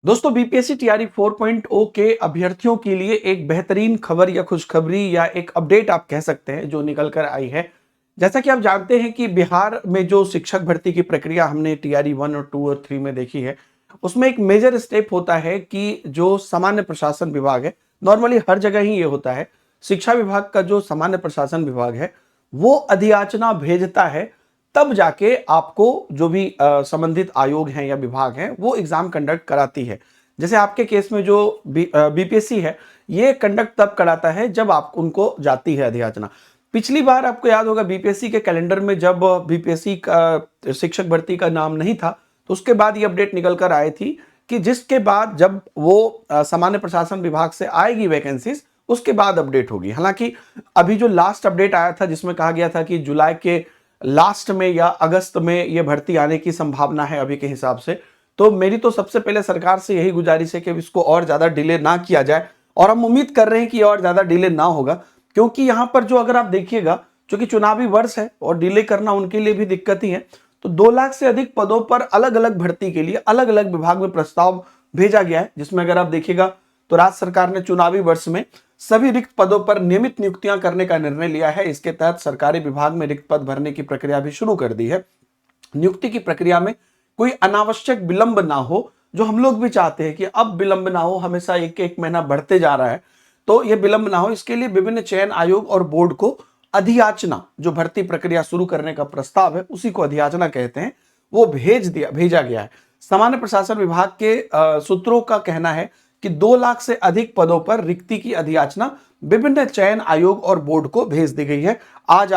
दोस्तों BPSC TRE 4.0 के अभ्यर्थियों के लिए एक बेहतरीन खबर या खुशखबरी या एक अपडेट आप कह सकते हैं जो निकल कर आई है। जैसा कि आप जानते हैं कि बिहार में जो शिक्षक भर्ती की प्रक्रिया हमने टीआरई 1 और 2 और 3 में देखी है, उसमें एक मेजर स्टेप होता है कि जो सामान्य प्रशासन विभाग है, नॉर्मली हर जगह ही ये होता है, शिक्षा विभाग का जो सामान्य प्रशासन विभाग है, वो अधियाचना भेजता है, तब जाके आपको जो भी संबंधित आयोग हैं या विभाग हैं वो एग्जाम कंडक्ट कराती है। जैसे आपके केस में जो बीपीएससी है, ये कंडक्ट तब कराता है जब आप उनको जाती है अधियाचना। पिछली बार आपको याद होगा बीपीएससी के कैलेंडर में जब बीपीएससी का शिक्षक भर्ती का नाम नहीं था, तो उसके बाद ये अपडेट निकल कर आई थी कि जिसके बाद जब वो सामान्य प्रशासन विभाग से आएगी वैकेंसीज, उसके बाद अपडेट होगी। हालांकि अभी जो लास्ट अपडेट आया था जिसमें कहा गया था कि जुलाई के लास्ट में या अगस्त में ये भर्ती आने की संभावना है अभी के हिसाब से, तो मेरी तो सबसे पहले सरकार से यही गुजारिश है कि इसको और ज्यादा डिले ना किया जाए, और हम उम्मीद कर रहे हैं कि और ज्यादा डिले ना होगा, क्योंकि यहां पर जो अगर आप देखिएगा, चूंकि चुनावी वर्ष है और डिले करना उनके लिए भी दिक्कत ही है, तो 2 लाख से अधिक पदों पर अलग अलग भर्ती के लिए अलग अलग विभाग में प्रस्ताव भेजा गया है, जिसमें अगर आप देखिएगा तो राज्य सरकार ने चुनावी वर्ष में सभी रिक्त पदों पर नियमित नियुक्तियां करने का निर्णय लिया है। इसके तहत सरकारी विभाग में रिक्त पद भरने की प्रक्रिया भी शुरू कर दी है। नियुक्ति की प्रक्रिया में कोई अनावश्यक विलंब ना हो, जो हम लोग भी चाहते हैं कि अब विलंब ना हो, हमेशा एक एक महीना बढ़ते जा रहा है, तो यह विलंब ना हो, इसके लिए विभिन्न चयन आयोग और बोर्ड को अधियाचना, जो भर्ती प्रक्रिया शुरू करने का प्रस्ताव है उसी को अधियाचना कहते हैं, वो भेजा गया है। सामान्य प्रशासन विभाग के सूत्रों का कहना है कि 2 लाख से अधिक पदों पर रिक्ति की अधियाचना विभिन्न चयन आयोग और बोर्ड को भेज दी गई है। आज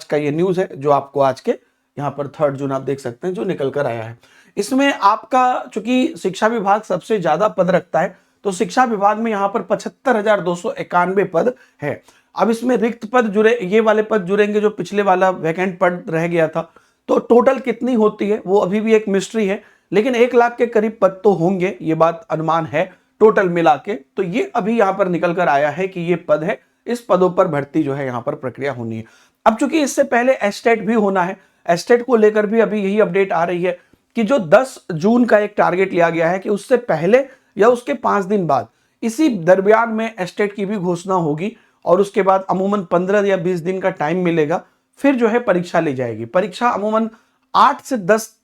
का ये न्यूज है जो आपको आज के यहाँ पर 3 जून आप देख सकते हैं जो निकल कर आया है। इसमें आपका चूंकि शिक्षा विभाग सबसे ज्यादा पद रखता है, तो शिक्षा विभाग में यहाँ पर 75,291 पद है। अब इसमें रिक्त पद जुड़े, ये वाले पद जुड़ेंगे जो पिछले वाला वैकेंट पद रह गया था, तो टोटल कितनी होती है वो अभी भी एक मिस्ट्री है, लेकिन 1 लाख के करीब पद तो होंगे, ये बात अनुमान है टोटल मिला के। तो ये अभी यहां पर निकल कर आया है कि ये पद है, इस पदों पर भर्ती जो है यहां पर प्रक्रिया होनी है। अब चूंकि इससे पहले एस्टेट भी होना है, एस्टेट को लेकर भी अभी यही अपडेट आ रही है कि जो 10 जून का एक टारगेट लिया गया है कि उससे पहले या उसके 5 दिन बाद, इसी दरमियान में एस्टेट की भी घोषणा होगी, और उसके बाद अमूमन 15 या 20 दिन का टाइम मिलेगा, फिर जो है परीक्षा ली जाएगी। परीक्षा अमूमन 8 से 10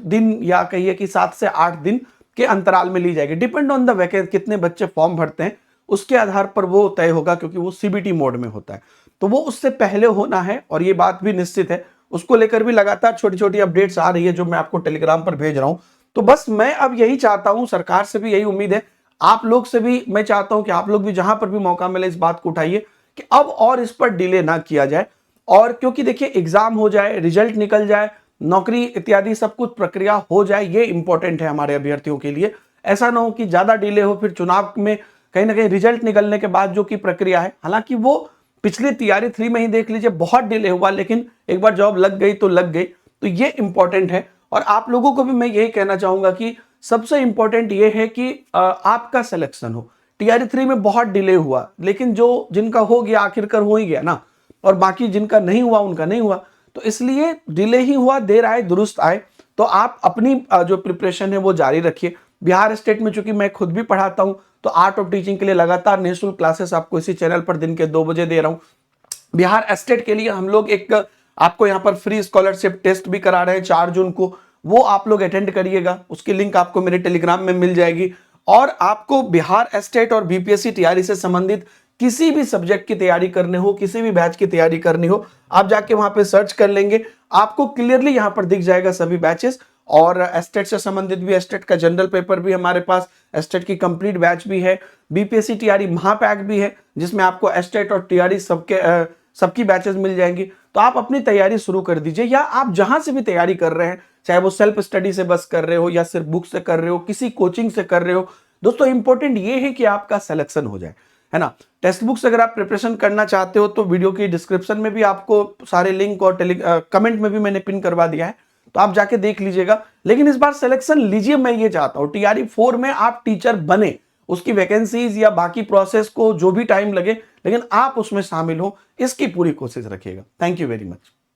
दिन या कहिए कि 7 से 8 दिन के अंतराल में ली जाएगी, डिपेंड ऑन द वैकेंसी, कितने बच्चे फॉर्म भरते हैं उसके आधार पर वो तय होगा, क्योंकि वो सीबीटी मोड में होता है, तो वो उससे पहले होना है, और ये बात भी निश्चित है। उसको लेकर भी लगातार छोटी छोटी अपडेट्स आ रही है जो मैं आपको टेलीग्राम पर भेज रहा हूं। तो बस मैं अब यही चाहता हूं, सरकार से भी यही उम्मीद है, आप लोग से भी मैं चाहता हूं कि आप लोग भी जहां पर भी मौका मिले इस बात को उठाइए कि अब और इस पर डिले ना किया जाए। और क्योंकि देखिए एग्जाम हो जाए, रिजल्ट निकल जाए, नौकरी इत्यादि सब कुछ प्रक्रिया हो जाए, ये इंपॉर्टेंट है हमारे अभ्यर्थियों के लिए। ऐसा ना हो कि ज्यादा डिले हो, फिर चुनाव में कहीं ना कहीं रिजल्ट निकलने के बाद जो की प्रक्रिया है, हालांकि वो पिछले टीआरई 3 में ही देख लीजिए बहुत डिले हुआ, लेकिन एक बार जॉब लग गई तो लग गई, तो ये इंपॉर्टेंट है। और आप लोगों को भी मैं यही कहना चाहूंगा कि सबसे इंपॉर्टेंट ये है कि आपका सिलेक्शन हो। टीआरई 3 में बहुत डिले हुआ, लेकिन जो जिनका हो गया आखिरकार हो ही गया ना, और बाकी जिनका नहीं हुआ उनका नहीं हुआ, तो इसलिए डिले ही हुआ, देर आए दुरुस्त आए। तो आप अपनी जो प्रिपरेशन है वो जारी रखिए। बिहार स्टेट में चूंकि मैं खुद भी पढ़ाता हूं, तो आर्ट ऑफ टीचिंग के लिए लगातार निःशुल्क क्लासेस आपको इसी चैनल पर दिन के 2 बजे दे रहा हूं। बिहार स्टेट के लिए हम लोग एक आपको यहां पर फ्री स्कॉलरशिप टेस्ट भी करा रहे हैं 4 जून को, वो आप लोग अटेंड करिएगा, उसकी लिंक आपको मेरे टेलीग्राम में मिल जाएगी। और आपको बिहार स्टेट और बीपीएससी टीआरई से संबंधित किसी भी सब्जेक्ट की तैयारी करनी हो, किसी भी बैच की तैयारी करनी हो, आप जाके वहां पे सर्च कर लेंगे, आपको क्लियरली यहां पर दिख जाएगा सभी बैचेस। और एस्टेट से संबंधित भी, एस्टेट का जनरल पेपर भी हमारे पास, एस्टेट की कंप्लीट बैच भी है, बीपीएससी टीआरई महापैक भी है जिसमें आपको एस्टेट और टीआरई सबकी बैचेस मिल जाएंगी। तो आप अपनी तैयारी शुरू कर दीजिए, या आप जहां से भी तैयारी कर रहे हैं, चाहे वो सेल्फ स्टडी से बस कर रहे हो या सिर्फ बुक से कर रहे हो, किसी कोचिंग से कर रहे हो, दोस्तों इंपॉर्टेंट ये है कि आपका सिलेक्शन हो जाए, है ना। टेक्स्ट बुक से अगर आप प्रिपरेशन करना चाहते हो तो वीडियो की डिस्क्रिप्शन में भी आपको सारे लिंक और कमेंट में भी मैंने पिन करवा दिया है, तो आप जाके देख लीजिएगा। लेकिन इस बार सिलेक्शन लीजिए, मैं ये चाहता हूं टीआरई 4 में आप टीचर बने, उसकी वैकेंसीज या बाकी प्रोसेस को जो भी टाइम लगे, लेकिन आप उसमें शामिल हो, इसकी पूरी कोशिश रखिएगा। Thank you very much.